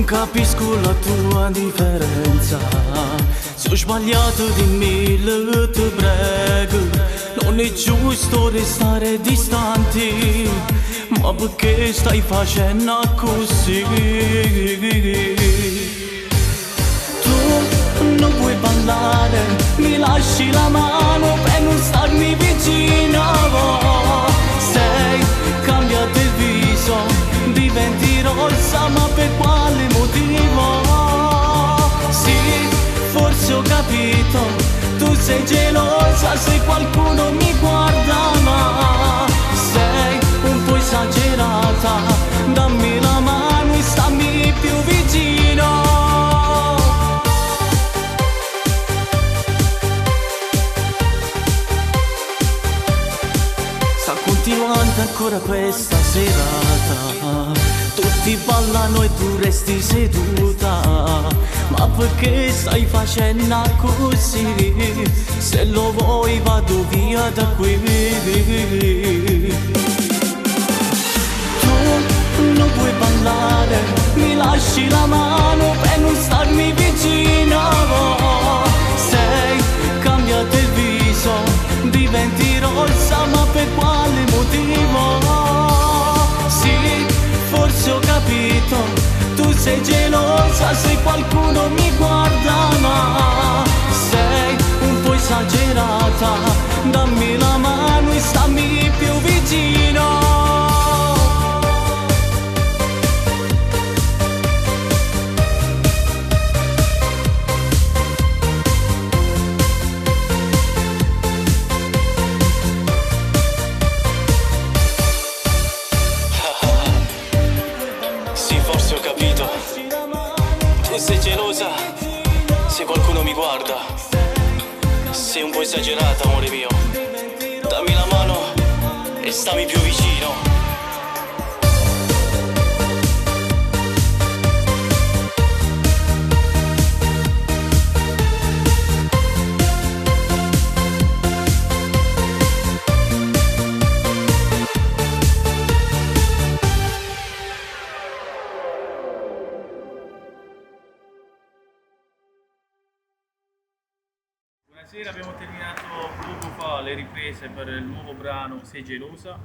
capisco la tua differenza. Se ho sbagliato dimmelo, ti prego. Non è giusto restare distanti, ma perché stai facendo così? Tu non puoi parlare, mi lasci la mano per non starmi vicino. Sei cambiato il viso, diventi rossa, ma per quale motivo? Sì, forse ho capito, tu sei gelosa se qualcuno mi guarda, ma sei un po' esagerata. Dammi la mano e stammi più vicino. Sta continuando ancora questa serata, tutti ballano e tu resti seduta. Ma perché stai facendo così? Se lo vuoi vado via da qui. Tu non puoi parlare, mi lasci la mano per non starmi vicino. Sei cambiato il viso, diventi rossa, ma per quale motivo? Sì, forse ho capito, tu sei gelosa se qualcuno mi guarda, ma sei un po' esagerata. Dammi la mano e stammi più vicino. Forse ho capito, tu sei gelosa se qualcuno mi guarda. Sei un po' esagerata, amore mio. Dammi la mano e stammi più vicino. Buonasera, abbiamo terminato poco fa le riprese per il nuovo brano Sei gelosa.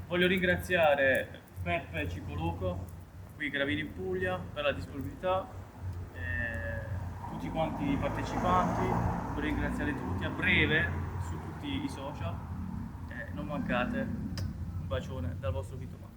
Voglio ringraziare Peppe Cipoloco, qui Gravina in Puglia, per la disponibilità, tutti quanti i partecipanti. Voglio ringraziare tutti a breve su tutti i social. Non mancate. Un bacione dal vostro Vito Mann.